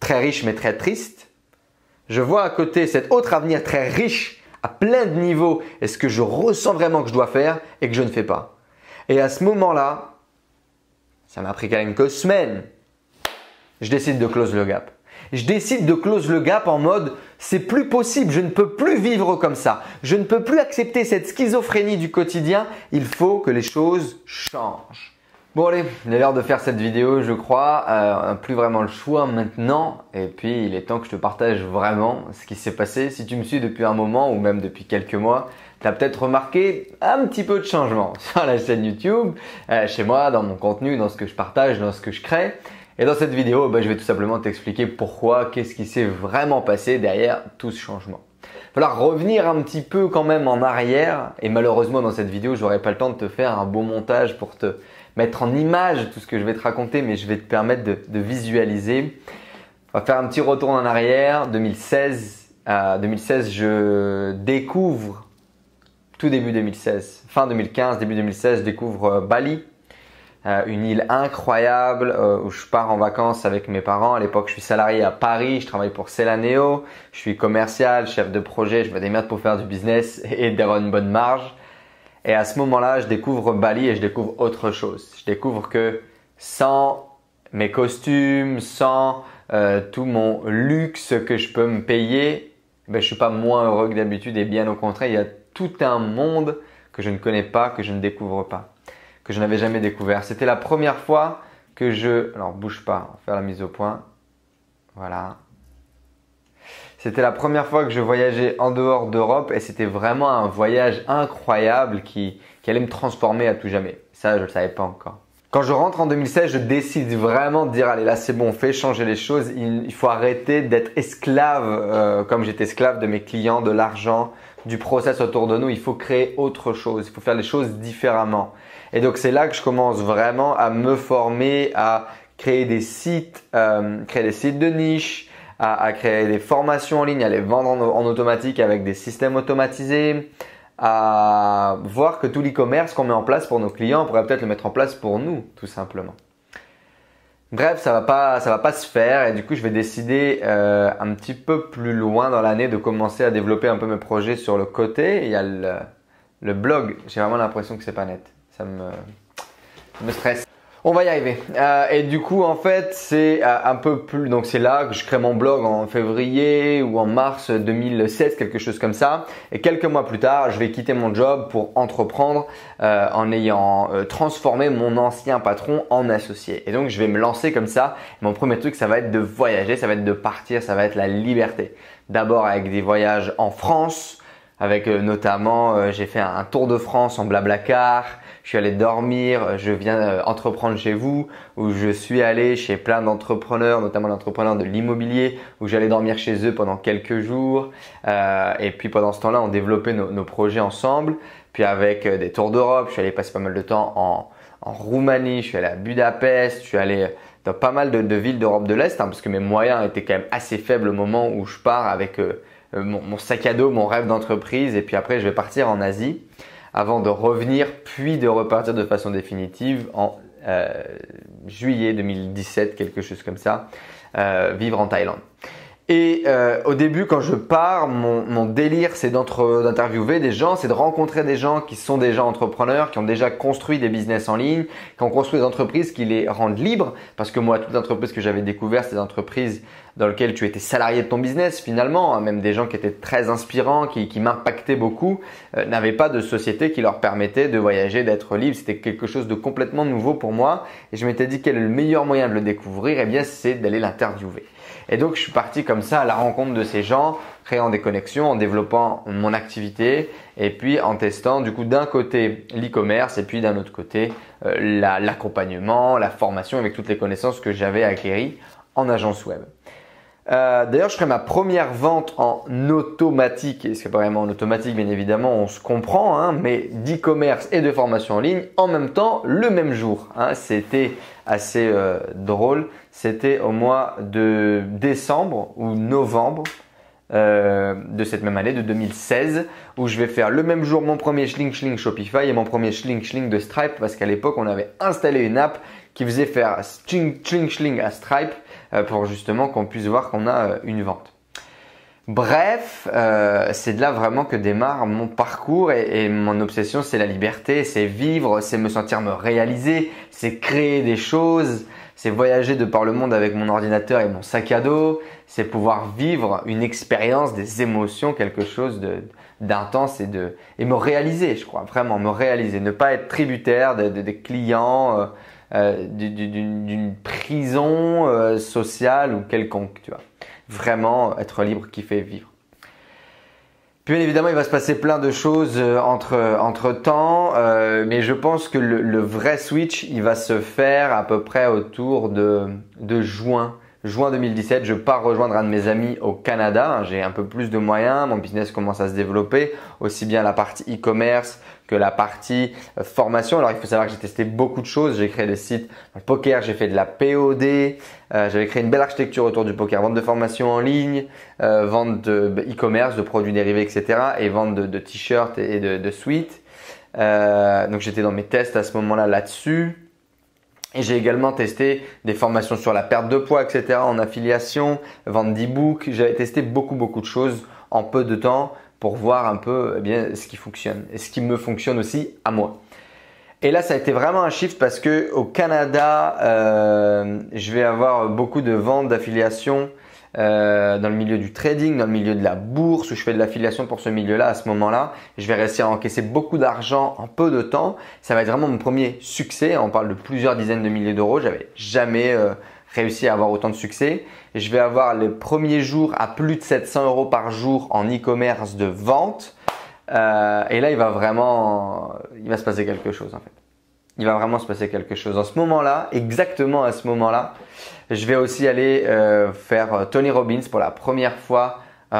très riche mais très triste. Je vois à côté cet autre avenir très riche à plein de niveaux et ce que je ressens vraiment que je dois faire et que je ne fais pas. Et à ce moment-là, ça m'a pris quand même quelques semaines. Je décide de close le gap. Je décide de close le gap en mode c'est plus possible, je ne peux plus vivre comme ça. Je ne peux plus accepter cette schizophrénie du quotidien. Il faut que les choses changent. Bon allez, il est l'heure de faire cette vidéo je crois. Plus vraiment le choix maintenant. Et puis il est temps que je te partage vraiment ce qui s'est passé. Si tu me suis depuis un moment ou même depuis quelques mois, tu as peut-être remarqué un petit peu de changement sur la chaîne YouTube, chez moi, dans mon contenu, dans ce que je partage, dans ce que je crée. Et dans cette vidéo, je vais tout simplement t'expliquer pourquoi, qu'est-ce qui s'est vraiment passé derrière tout ce changement. Il va falloir revenir un petit peu quand même en arrière et malheureusement dans cette vidéo, je n'aurai pas le temps de te faire un beau montage pour te mettre en image tout ce que je vais te raconter, mais je vais te permettre de visualiser. On va faire un petit retour en arrière. 2016, je découvre, tout début 2016, fin 2015, début 2016, je découvre Bali. Une île incroyable où je pars en vacances avec mes parents. À l'époque, je suis salarié à Paris, je travaille pour Celaneo, je suis commercial, chef de projet, je me démerde pour faire du business et d'avoir une bonne marge. Et à ce moment-là, je découvre Bali et je découvre autre chose. Je découvre que sans mes costumes, sans tout mon luxe que je peux me payer, je suis pas moins heureux que d'habitude et bien au contraire, il y a tout un monde que je ne connais pas, que je ne découvre pas, que je n'avais jamais découvert. C'était la première fois que alors bouge pas, on va faire la mise au point. Voilà. C'était la première fois que je voyageais en dehors d'Europe et c'était vraiment un voyage incroyable qui allait me transformer à tout jamais. Ça, je ne le savais pas encore. Quand je rentre en 2016, je décide vraiment de dire allez là c'est bon, on fait changer les choses. Il faut arrêter d'être esclave comme j'étais esclave de mes clients, de l'argent, du process autour de nous. Il faut créer autre chose, il faut faire les choses différemment. Et donc c'est là que je commence vraiment à me former, à créer des sites de niche, à créer des formations en ligne, à les vendre en automatique avec des systèmes automatisés, à voir que tout l'e-commerce qu'on met en place pour nos clients, on pourrait peut-être le mettre en place pour nous, tout simplement. Bref, ça va pas se faire et du coup, je vais décider un petit peu plus loin dans l'année de commencer à développer un peu mes projets sur le côté. Il y a le blog, j'ai vraiment l'impression que c'est pas net. Ça me stresse. On va y arriver. Et du coup, en fait, c'est un peu plus. Donc, c'est là que je crée mon blog en février ou en mars 2016, quelque chose comme ça. Et quelques mois plus tard, je vais quitter mon job pour entreprendre en ayant transformé mon ancien patron en associé. Et donc, je vais me lancer comme ça. Mon premier truc, ça va être de voyager, ça va être de partir, ça va être la liberté. D'abord avec des voyages en France, avec notamment, j'ai fait un tour de France en Blablacar. Je suis allé dormir, je viens entreprendre chez vous, où je suis allé chez plein d'entrepreneurs, notamment d'entrepreneurs de l'immobilier, où j'allais dormir chez eux pendant quelques jours. Et puis pendant ce temps-là, on développait nos projets ensemble. Puis avec des tours d'Europe, je suis allé passer pas mal de temps en Roumanie, je suis allé à Budapest, je suis allé dans pas mal de villes d'Europe de l'Est, parce que mes moyens étaient quand même assez faibles au moment où je pars avec mon sac à dos, mon rêve d'entreprise. Et puis après, je vais partir en Asie avant de revenir puis de repartir de façon définitive en juillet 2017, quelque chose comme ça, vivre en Thaïlande. Et au début, quand je pars, mon délire, c'est d'interviewer des gens, c'est de rencontrer des gens qui sont déjà entrepreneurs, qui ont déjà construit des business en ligne, qui ont construit des entreprises qui les rendent libres. Parce que moi, toutes les entreprises que j'avais découvertes, c'est des entreprises dans lesquelles tu étais salarié de ton business finalement. Même des gens qui étaient très inspirants, qui m'impactaient beaucoup, n'avaient pas de société qui leur permettait de voyager, d'être libre. C'était quelque chose de complètement nouveau pour moi. Et je m'étais dit quel est le meilleur moyen de le découvrir? Eh bien, c'est d'aller l'interviewer. Et donc, je suis parti comme ça à la rencontre de ces gens, créant des connexions, en développant mon activité et puis en testant du coup d'un côté l'e-commerce et puis d'un autre côté l'accompagnement, la formation avec toutes les connaissances que j'avais acquéries en agence web. D'ailleurs, je ferai ma première vente en automatique, et ce n'est pas vraiment en automatique, bien évidemment, on se comprend, hein, mais d'e-commerce et de formation en ligne en même temps, le même jour. Hein. C'était assez drôle. C'était au mois de décembre ou novembre de cette même année, de 2016, où je vais faire le même jour mon premier Schling Shopify et mon premier Schling de Stripe, parce qu'à l'époque, on avait installé une app qui faisait faire Schling à Stripe pour justement qu'on puisse voir qu'on a une vente. Bref, c'est de là vraiment que démarre mon parcours et mon obsession, c'est la liberté, c'est vivre, c'est me sentir me réaliser, c'est créer des choses, c'est voyager de par le monde avec mon ordinateur et mon sac à dos, c'est pouvoir vivre une expérience, des émotions, quelque chose d'intense et me réaliser, je crois, vraiment me réaliser, ne pas être tributaire des clients, d'une prison sociale ou quelconque, tu vois. Vraiment être libre, kiffer, vivre. Bien évidemment, il va se passer plein de choses entre temps, mais je pense que le vrai switch, il va se faire à peu près autour de juin 2017. Je pars rejoindre un de mes amis au Canada. J'ai un peu plus de moyens, mon business commence à se développer, aussi bien la partie e-commerce que la partie formation. Alors il faut savoir que j'ai testé beaucoup de choses. J'ai créé des sites en poker, j'ai fait de la POD, j'avais créé une belle architecture autour du poker, vente de formation en ligne, vente de e-commerce, de produits dérivés, etc. et vente de t-shirts et de suites. Donc j'étais dans mes tests à ce moment-là là-dessus. Et j'ai également testé des formations sur la perte de poids, etc. en affiliation, vente d'e-book. J'avais testé beaucoup de choses en peu de temps pour voir un peu ce qui fonctionne et ce qui me fonctionne aussi à moi. Et là, ça a été vraiment un shift parce que au Canada, je vais avoir beaucoup de ventes d'affiliation dans le milieu du trading, dans le milieu de la bourse où je fais de l'affiliation pour ce milieu-là à ce moment-là. Je vais réussir à encaisser beaucoup d'argent en peu de temps. Ça va être vraiment mon premier succès. On parle de plusieurs dizaines de milliers d'euros. J'avais jamais réussi à avoir autant de succès. Et je vais avoir les premiers jours à plus de 700 euros par jour en e-commerce de vente. Et là, il va se passer quelque chose en fait. Il va vraiment se passer quelque chose. En ce moment-là, exactement à ce moment-là, je vais aussi aller faire Tony Robbins pour la première fois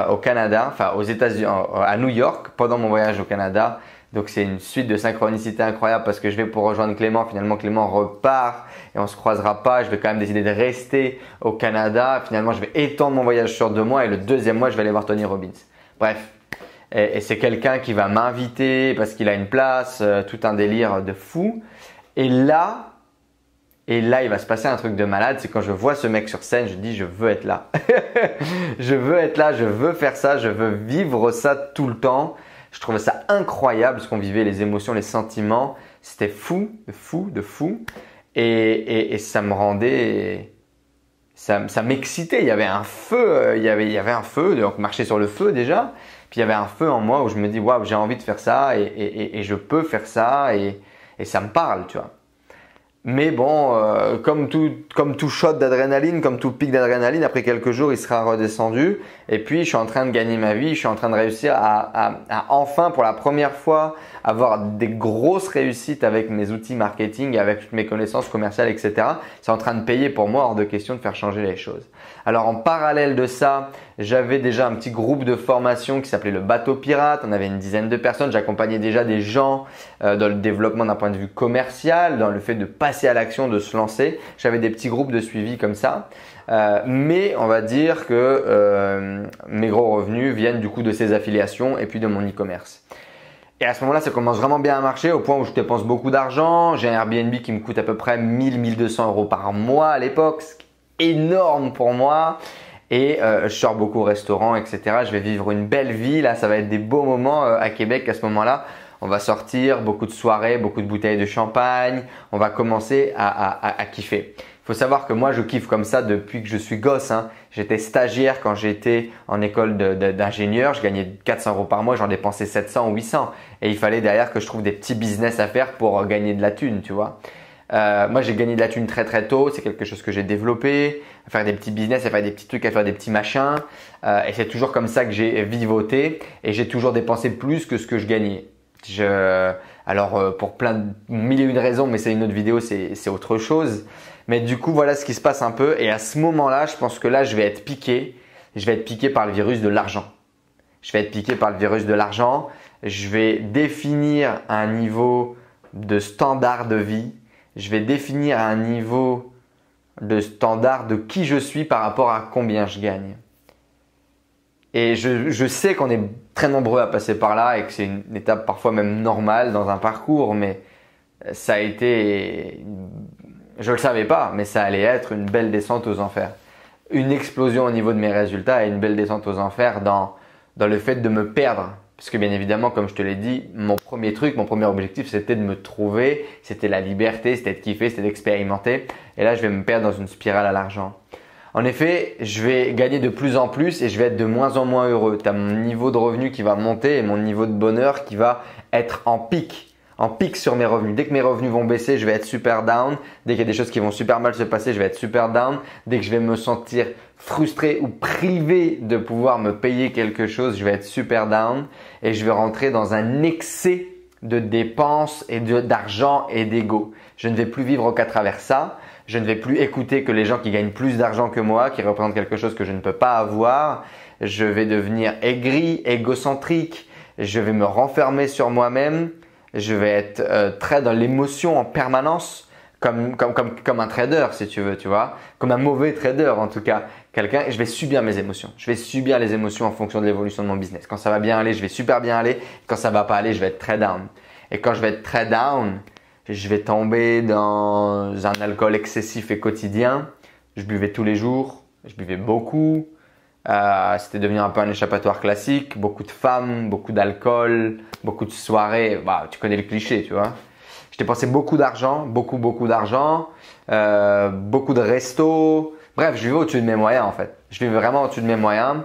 au Canada, enfin aux États-Unis, à New York pendant mon voyage au Canada. Donc c'est une suite de synchronicité incroyable parce que je vais pour rejoindre Clément. Finalement, Clément repart et on se croisera pas. Je vais quand même décider de rester au Canada. Finalement, je vais étendre mon voyage sur 2 mois et le deuxième mois, je vais aller voir Tony Robbins. Bref. Et c'est quelqu'un qui va m'inviter parce qu'il a une place, tout un délire de fou. Et là, il va se passer un truc de malade. C'est quand je vois ce mec sur scène, je dis je veux être là. Je veux être là, je veux faire ça, je veux vivre ça tout le temps. Je trouvais ça incroyable ce qu'on vivait, les émotions, les sentiments. C'était fou, de fou. Et ça me rendait… Ça m'excitait. Il y avait un feu, il y avait un feu, donc marcher sur le feu déjà. Puis il y avait un feu en moi où je me dis waouh, j'ai envie de faire ça et je peux faire ça et ça me parle, tu vois. Mais bon, comme tout shot d'adrénaline, comme tout pic d'adrénaline, après quelques jours, il sera redescendu. Et puis, je suis en train de gagner ma vie. Je suis en train de réussir à enfin, pour la première fois, avoir des grosses réussites avec mes outils marketing, avec toutes mes connaissances commerciales, etc. C'est en train de payer pour moi, hors de question de faire changer les choses. Alors, en parallèle de ça, j'avais déjà un petit groupe de formation qui s'appelait le Bateau Pirate. On avait une dizaine de personnes. J'accompagnais déjà des gens dans le développement d'un point de vue commercial, dans le fait de passer à l'action, de se lancer. J'avais des petits groupes de suivi comme ça. Mais on va dire que mes gros revenus viennent du coup de ces affiliations et puis de mon e-commerce. Et à ce moment-là, ça commence vraiment bien à marcher au point où je dépense beaucoup d'argent. J'ai un Airbnb qui me coûte à peu près 1000-1200 euros par mois à l'époque, ce qui est énorme pour moi. Et je sors beaucoup au restaurant, etc. Je vais vivre une belle vie. Là, ça va être des beaux moments à Québec à ce moment-là. On va sortir, beaucoup de soirées, beaucoup de bouteilles de champagne. On va commencer à kiffer. Il faut savoir que moi, je kiffe comme ça depuis que je suis gosse. J'étais stagiaire quand j'étais en école d'ingénieur. Je gagnais 400 euros par mois. J'en dépensais 700 ou 800. Et il fallait derrière que je trouve des petits business à faire pour gagner de la thune, tu vois. Moi, j'ai gagné de la thune très tôt. C'est quelque chose que j'ai développé. À faire des petits business, à faire des petits trucs, à faire des petits machins. Et c'est toujours comme ça que j'ai vivoté. Et j'ai toujours dépensé plus que ce que je gagnais. Alors, pour plein de mille et une raisons, mais c'est une autre vidéo, c'est autre chose. Mais du coup, voilà ce qui se passe un peu. Et à ce moment-là, je pense que là, je vais être piqué. Je vais être piqué par le virus de l'argent. Je vais être piqué par le virus de l'argent. Je vais définir un niveau de standard de vie. Je vais définir un niveau de standard de qui je suis par rapport à combien je gagne. Et je sais qu'on est très nombreux à passer par là et que c'est une étape parfois même normale dans un parcours, mais ça a été… Je ne le savais pas, mais ça allait être une belle descente aux enfers. une explosion au niveau de mes résultats et une belle descente aux enfers dans le fait de me perdre. Parce que bien évidemment, comme je te l'ai dit, mon premier objectif, c'était de me trouver, c'était la liberté, c'était de kiffer, c'était d'expérimenter. Et là, je vais me perdre dans une spirale à l'argent. En effet, je vais gagner de plus en plus et je vais être de moins en moins heureux. Tu as mon niveau de revenu qui va monter et mon niveau de bonheur qui va être en pic sur mes revenus. Dès que mes revenus vont baisser, je vais être super down. Dès qu'il y a des choses qui vont super mal se passer, je vais être super down. Dès que je vais me sentir frustré ou privé de pouvoir me payer quelque chose, je vais être super down et je vais rentrer dans un excès de dépenses et d'argent et d'ego. Je ne vais plus vivre qu'à travers ça. Je ne vais plus écouter que les gens qui gagnent plus d'argent que moi, qui représentent quelque chose que je ne peux pas avoir. Je vais devenir aigri, égocentrique. Je vais me renfermer sur moi-même. Je vais être très dans l'émotion en permanence, comme un trader si tu veux, tu vois, comme un mauvais trader en tout cas. Je vais subir mes émotions. Je vais subir les émotions en fonction de l'évolution de mon business. Quand ça va bien aller, je vais super bien aller. Quand ça va pas aller, je vais être très down. Et quand je vais être très down, je vais tomber dans un alcool excessif et quotidien. Je buvais tous les jours, je buvais beaucoup. C'était devenu un peu un échappatoire classique. Beaucoup de femmes, beaucoup d'alcool, beaucoup de soirées. Bah, tu connais le cliché, tu vois. Je dépensais beaucoup d'argent, beaucoup d'argent, beaucoup de restos. Bref, je vivais au-dessus de mes moyens en fait. Je vivais vraiment au-dessus de mes moyens.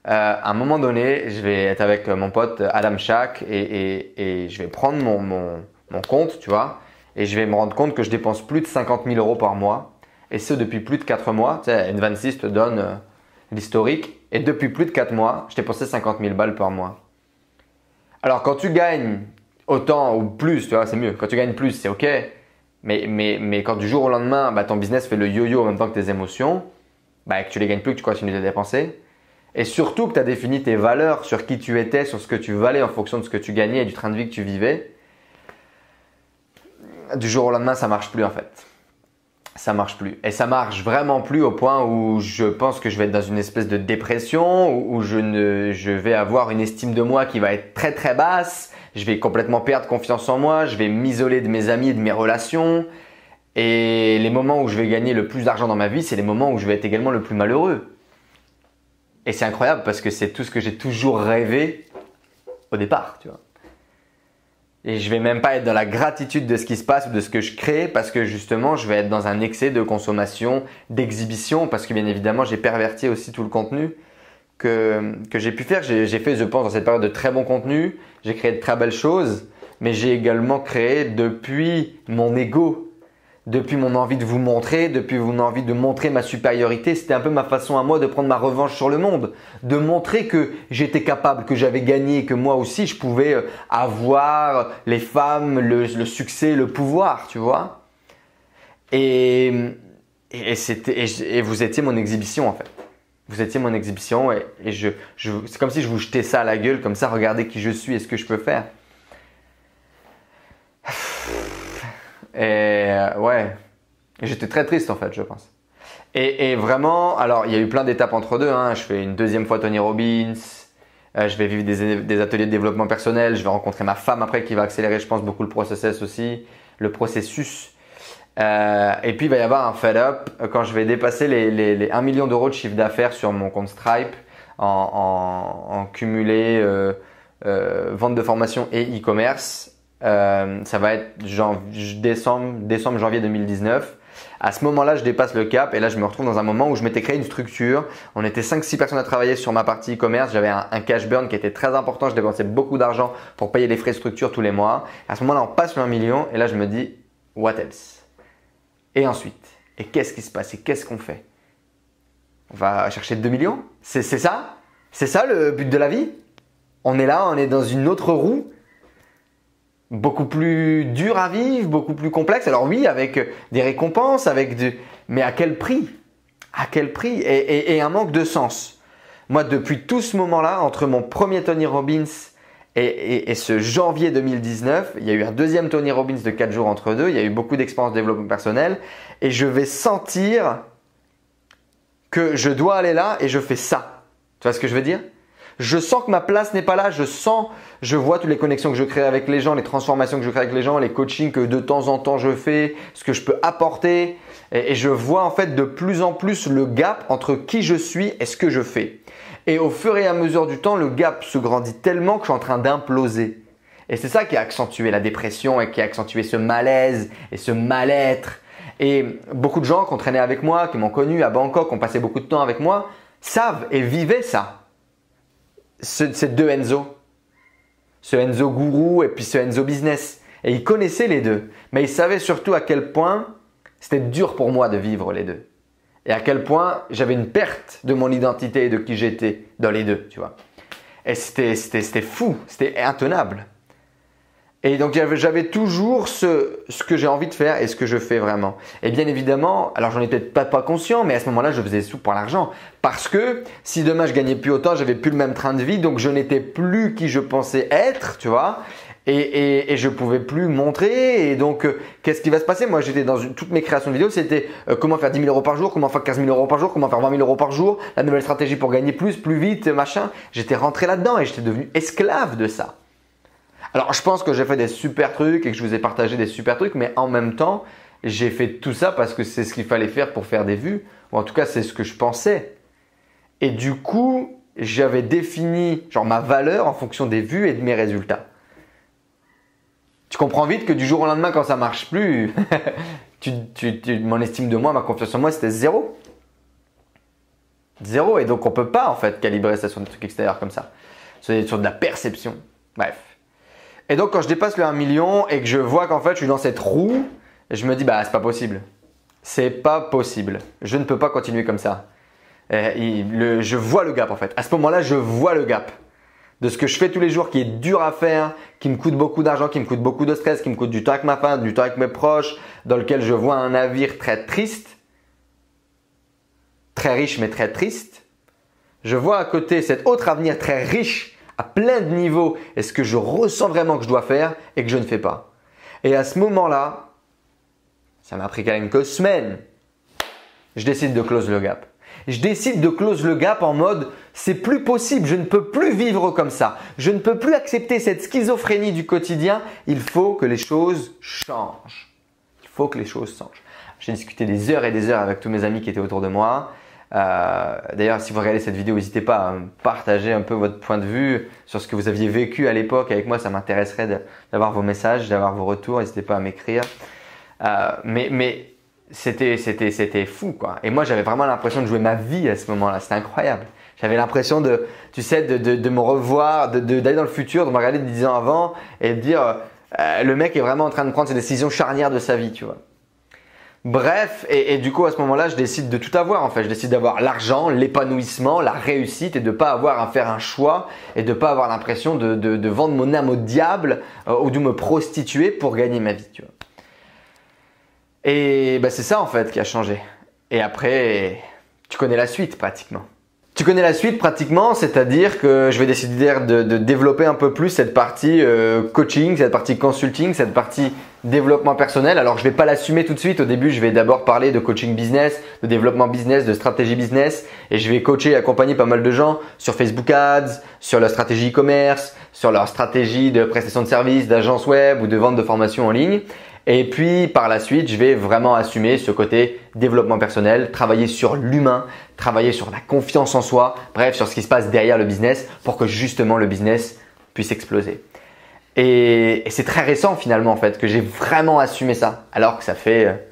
À un moment donné, je vais être avec mon pote Adam Shack et je vais prendre mon compte, tu vois, et je vais me rendre compte que je dépense plus de 50 000 euros par mois. Et ce, depuis plus de 4 mois. Tu sais, N26 te donne l'historique. Et depuis plus de 4 mois, je dépensais 50 000 balles par mois. Alors, quand tu gagnes autant ou plus, tu vois, c'est mieux. Quand tu gagnes plus, c'est OK. Mais quand du jour au lendemain, bah, ton business fait le yo-yo en même temps que tes émotions, bah, que tu les gagnes plus, que tu continues de dépenser. Et surtout que tu as défini tes valeurs sur qui tu étais, sur ce que tu valais en fonction de ce que tu gagnais et du train de vie que tu vivais. Du jour au lendemain, ça marche plus en fait. Ça marche plus. Et ça marche vraiment plus au point où je pense que je vais être dans une espèce de dépression, où je vais avoir une estime de moi qui va être très très basse. Je vais complètement perdre confiance en moi. Je vais m'isoler de mes amis et de mes relations. Et les moments où je vais gagner le plus d'argent dans ma vie, c'est les moments où je vais être également le plus malheureux. Et c'est incroyable parce que c'est tout ce que j'ai toujours rêvé au départ, tu vois. Et je vais même pas être dans la gratitude de ce qui se passe ou de ce que je crée parce que justement, je vais être dans un excès de consommation, d'exhibition parce que bien évidemment, j'ai perverti aussi tout le contenu que j'ai pu faire. J'ai fait, je pense, dans cette période de très bon contenu. J'ai créé de très belles choses, mais j'ai également créé depuis mon ego, depuis mon envie de vous montrer, depuis mon envie de montrer ma supériorité. C'était un peu ma façon à moi de prendre ma revanche sur le monde, de montrer que j'étais capable, que j'avais gagné, que moi aussi je pouvais avoir les femmes, le succès, le pouvoir, tu vois. Et vous étiez mon exhibition en fait. Vous étiez mon exhibition et c'est comme si je vous jetais ça à la gueule, comme ça, regardez qui je suis et ce que je peux faire. Et ouais, j'étais très triste en fait, je pense. Et vraiment, alors il y a eu plein d'étapes entre deux. Hein. Je fais une deuxième fois Tony Robbins. Je vais vivre des ateliers de développement personnel. Je vais rencontrer ma femme après qui va accélérer, je pense, beaucoup le processus aussi, le processus. Et puis il va y avoir un fed-up quand je vais dépasser les 1 million d'euros de chiffre d'affaires sur mon compte Stripe en cumulé vente de formation et e-commerce. Ça va être décembre, janvier 2019. À ce moment-là, je dépasse le cap et là, je me retrouve dans un moment où je m'étais créé une structure. On était 5-6 personnes à travailler sur ma partie e-commerce. J'avais un cash burn qui était très important. Je dépensais beaucoup d'argent pour payer les frais de structure tous les mois. À ce moment-là, on passe le 1 million et là, je me dis what else? Et ensuite, et qu'est-ce qui se passe et qu'est-ce qu'on fait? On va chercher 2 millions? C'est ça? C'est ça le but de la vie? On est là, on est dans une autre roue. Beaucoup plus dur à vivre, beaucoup plus complexe. Alors oui, avec des récompenses, mais à quel prix? À quel prix? Et un manque de sens. Moi, depuis tout ce moment-là, entre mon premier Tony Robbins et ce janvier 2019, il y a eu un deuxième Tony Robbins de 4 jours entre deux. Il y a eu beaucoup d'expériences de développement personnel et je vais sentir que je dois aller là et je fais ça. Tu vois ce que je veux dire? Je sens que ma place n'est pas là. Je vois toutes les connexions que je crée avec les gens, les transformations que je crée avec les gens, les coachings que de temps en temps je fais, ce que je peux apporter. Et je vois en fait de plus en plus le gap entre qui je suis et ce que je fais. Et au fur et à mesure du temps, le gap se grandit tellement que je suis en train d'imploser. Et c'est ça qui a accentué la dépression et qui a accentué ce malaise et ce mal-être. Et beaucoup de gens qui ont traîné avec moi, qui m'ont connu à Bangkok, qui ont passé beaucoup de temps avec moi, savent et vivaient ça. Ces deux Enzo. Ce Enzo gourou et puis ce Enzo business. Et ils connaissaient les deux. Mais ils savaient surtout à quel point c'était dur pour moi de vivre les deux. Et à quel point j'avais une perte de mon identité et de qui j'étais dans les deux, tu vois. Et c'était fou, c'était intenable. Et donc j'avais toujours ce que j'ai envie de faire et ce que je fais vraiment. Et bien évidemment, alors j'en étais peut-être pas conscient, mais à ce moment-là, je faisais sous pour l'argent. Parce que si demain je gagnais plus autant, j'avais plus le même train de vie, donc je n'étais plus qui je pensais être, tu vois. Et je pouvais plus montrer. Et donc, qu'est-ce qui va se passer? Moi, j'étais dans toutes mes créations de vidéos, c'était comment faire 10 000 euros par jour, comment faire 15 000 euros par jour, comment faire 20 000 euros par jour, la nouvelle stratégie pour gagner plus vite, machin. J'étais rentré là-dedans et j'étais devenu esclave de ça. Alors, je pense que j'ai fait des super trucs et que je vous ai partagé des super trucs, mais en même temps, j'ai fait tout ça parce que c'est ce qu'il fallait faire pour faire des vues, ou en tout cas, c'est ce que je pensais. Et du coup, j'avais défini genre ma valeur en fonction des vues et de mes résultats. Tu comprends vite que du jour au lendemain, quand ça marche plus, mon estime de moi, ma confiance en moi, c'était zéro. Zéro. Et donc, on peut pas en fait calibrer ça sur des trucs extérieurs comme ça. Sur de la perception. Bref. Et donc, quand je dépasse le 1 million et que je vois qu'en fait, je suis dans cette roue, je me dis, bah, c'est pas possible. C'est pas possible. Je ne peux pas continuer comme ça. Je vois le gap en fait. À ce moment-là, je vois le gap de ce que je fais tous les jours qui est dur à faire, qui me coûte beaucoup d'argent, qui me coûte beaucoup de stress, qui me coûte du temps avec ma femme, du temps avec mes proches, dans lequel je vois un navire très triste, très riche mais très triste. Je vois à côté cet autre avenir très riche à plein de niveaux et ce que je ressens vraiment que je dois faire et que je ne fais pas. Et à ce moment-là, ça m'a pris quand même quelques semaines, je décide de close le gap. Je décide de close le gap en mode c'est plus possible, je ne peux plus vivre comme ça. Je ne peux plus accepter cette schizophrénie du quotidien. Il faut que les choses changent. Il faut que les choses changent. J'ai discuté des heures et des heures avec tous mes amis qui étaient autour de moi. D'ailleurs, si vous regardez cette vidéo, n'hésitez pas à partager un peu votre point de vue sur ce que vous aviez vécu à l'époque avec moi. Ça m'intéresserait d'avoir vos messages, d'avoir vos retours. N'hésitez pas à m'écrire. Mais c'était fou quoi. Et moi j'avais vraiment l'impression de jouer ma vie à ce moment-là. C'était incroyable. J'avais l'impression de me revoir, d'aller dans le futur, de me regarder 10 ans avant et de dire le mec est vraiment en train de prendre ses décisions charnières de sa vie, tu vois. Bref, et du coup à ce moment-là, je décide de tout avoir en fait. Je décide d'avoir l'argent, l'épanouissement, la réussite et de pas avoir à faire un choix et de pas avoir l'impression de vendre mon âme au diable ou de me prostituer pour gagner ma vie, tu vois. Et bah, c'est ça en fait qui a changé. Et après, tu connais la suite pratiquement. Tu connais la suite pratiquement, c'est-à-dire que je vais décider de développer un peu plus cette partie coaching, cette partie consulting, cette partie développement personnel. Alors je ne vais pas l'assumer tout de suite. Au début, je vais d'abord parler de coaching business, de développement business, de stratégie business. Et je vais coacher et accompagner pas mal de gens sur Facebook Ads, sur leur stratégie e-commerce, sur leur stratégie de prestation de services, d'agence web ou de vente de formation en ligne. Et puis par la suite, je vais vraiment assumer ce côté développement personnel, travailler sur l'humain, travailler sur la confiance en soi, bref, sur ce qui se passe derrière le business pour que justement le business puisse exploser. Et c'est très récent finalement en fait que j'ai vraiment assumé ça. Alors que ça fait…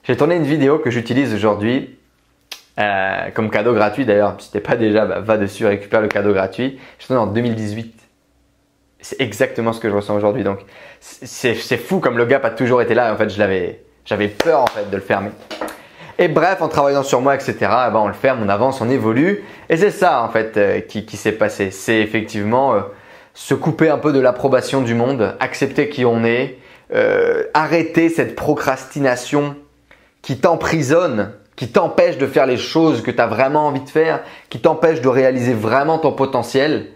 J'ai tourné une vidéo que j'utilise aujourd'hui comme cadeau gratuit d'ailleurs. Si t'es pas déjà, va dessus, récupère le cadeau gratuit. Je tourné en 2018. C'est exactement ce que je ressens aujourd'hui. Donc, c'est fou comme le gap a toujours été là. En fait, j'avais peur en fait de le fermer. Et bref, en travaillant sur moi, etc., on le ferme, on avance, on évolue. Et c'est ça en fait qui s'est passé. C'est effectivement se couper un peu de l'approbation du monde, accepter qui on est, arrêter cette procrastination qui t'emprisonne, qui t'empêche de faire les choses que tu as vraiment envie de faire, qui t'empêche de réaliser vraiment ton potentiel.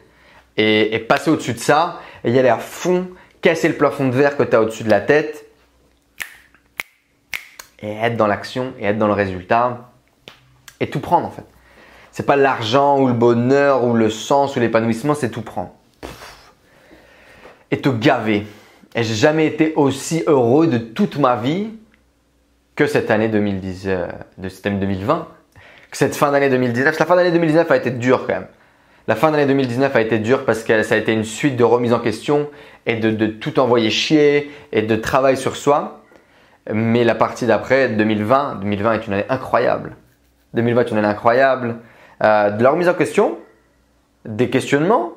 Et passer au-dessus de ça et y aller à fond, casser le plafond de verre que tu as au-dessus de la tête et être dans l'action et être dans le résultat et tout prendre en fait. C'est pas l'argent ou le bonheur ou le sens ou l'épanouissement, c'est tout prendre. Et te gaver. Et j'ai jamais été aussi heureux de toute ma vie que cette année 2020, que cette fin d'année 2019. La fin d'année 2019 a été dure quand même. La fin d'année 2019 a été dure parce que ça a été une suite de remises en question et de tout envoyer chier et de travail sur soi. Mais la partie d'après, 2020 est une année incroyable. 2020 est une année incroyable. De la remise en question, des questionnements,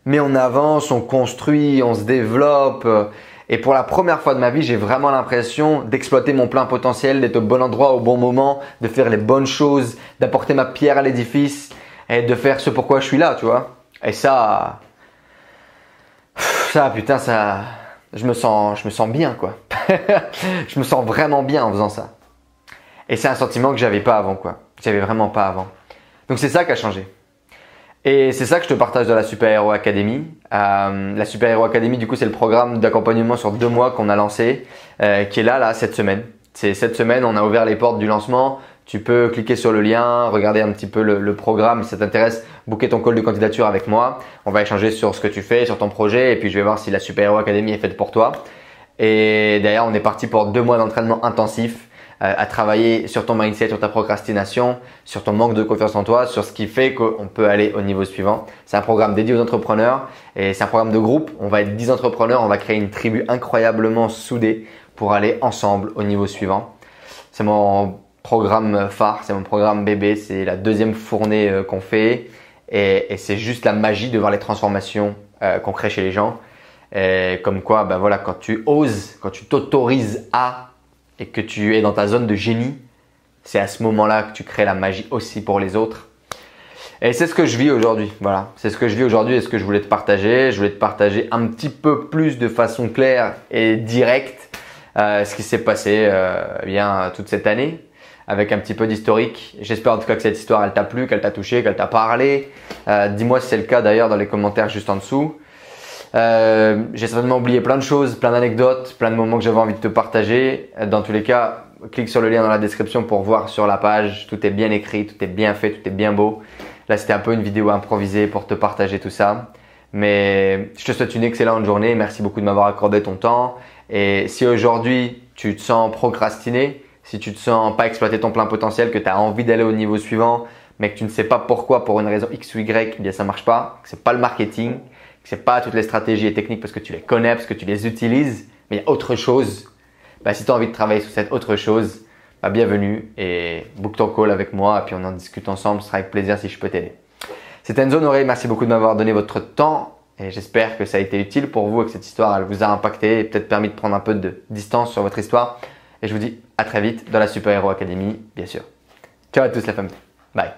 mais on avance, on construit, on se développe. Et pour la première fois de ma vie, j'ai vraiment l'impression d'exploiter mon plein potentiel, d'être au bon endroit au bon moment, de faire les bonnes choses, d'apporter ma pierre à l'édifice et de faire ce pourquoi je suis là, tu vois. Et ça, putain, je me sens bien, quoi. Je me sens vraiment bien en faisant ça. Et c'est un sentiment que j'avais pas avant, quoi. J'avais vraiment pas avant. Donc c'est ça qui a changé. Et c'est ça que je te partage dans la Super Hero Academy. La Super Hero Academy, du coup, c'est le programme d'accompagnement sur 2 mois qu'on a lancé, qui est là, cette semaine. C'est cette semaine, on a ouvert les portes du lancement. Tu peux cliquer sur le lien, regarder un petit peu le programme si ça t'intéresse, booker ton call de candidature avec moi. On va échanger sur ce que tu fais, sur ton projet, et puis je vais voir si la Super Hero Academy est faite pour toi. Et d'ailleurs, on est parti pour 2 mois d'entraînement intensif à travailler sur ton mindset, sur ta procrastination, sur ton manque de confiance en toi, sur ce qui fait qu'on peut aller au niveau suivant. C'est un programme dédié aux entrepreneurs et c'est un programme de groupe. On va être 10 entrepreneurs, on va créer une tribu incroyablement soudée pour aller ensemble au niveau suivant. C'est mon programme phare, c'est mon programme bébé, c'est la 2e fournée qu'on fait et c'est juste la magie de voir les transformations qu'on crée chez les gens. Et comme quoi, ben voilà, quand tu oses, quand tu t'autorises à et que tu es dans ta zone de génie, c'est à ce moment-là que tu crées la magie aussi pour les autres. Et c'est ce que je vis aujourd'hui. Voilà, c'est ce que je vis aujourd'hui et ce que je voulais te partager. Je voulais te partager un petit peu plus de façon claire et directe ce qui s'est passé bien toute cette année, avec un petit peu d'historique. J'espère en tout cas que cette histoire elle t'a plu, qu'elle t'a touché, qu'elle t'a parlé. Dis-moi si c'est le cas d'ailleurs dans les commentaires juste en dessous. J'ai certainement oublié plein de choses, plein d'anecdotes, plein de moments que j'avais envie de te partager. Dans tous les cas, clique sur le lien dans la description pour voir sur la page. Tout est bien écrit, tout est bien fait, tout est bien beau. Là, c'était un peu une vidéo improvisée pour te partager tout ça. Mais je te souhaite une excellente journée. Merci beaucoup de m'avoir accordé ton temps. Et si aujourd'hui, tu te sens procrastiné, si tu te sens pas exploiter ton plein potentiel, que tu as envie d'aller au niveau suivant, mais que tu ne sais pas pourquoi, pour une raison X ou Y, eh bien ça marche pas, que c'est pas le marketing, que c'est pas toutes les stratégies et techniques parce que tu les connais, parce que tu les utilises, mais il y a autre chose. Bah, si tu as envie de travailler sur cette autre chose, bah, bienvenue et book ton call avec moi et puis on en discute ensemble. Ce sera avec plaisir si je peux t'aider. C'était Enzo Honoré, merci beaucoup de m'avoir donné votre temps et j'espère que ça a été utile pour vous et que cette histoire elle vous a impacté et peut-être permis de prendre un peu de distance sur votre histoire. Et je vous dis à très vite dans la Super Hero Academy, bien sûr. Ciao à tous la famille. Bye.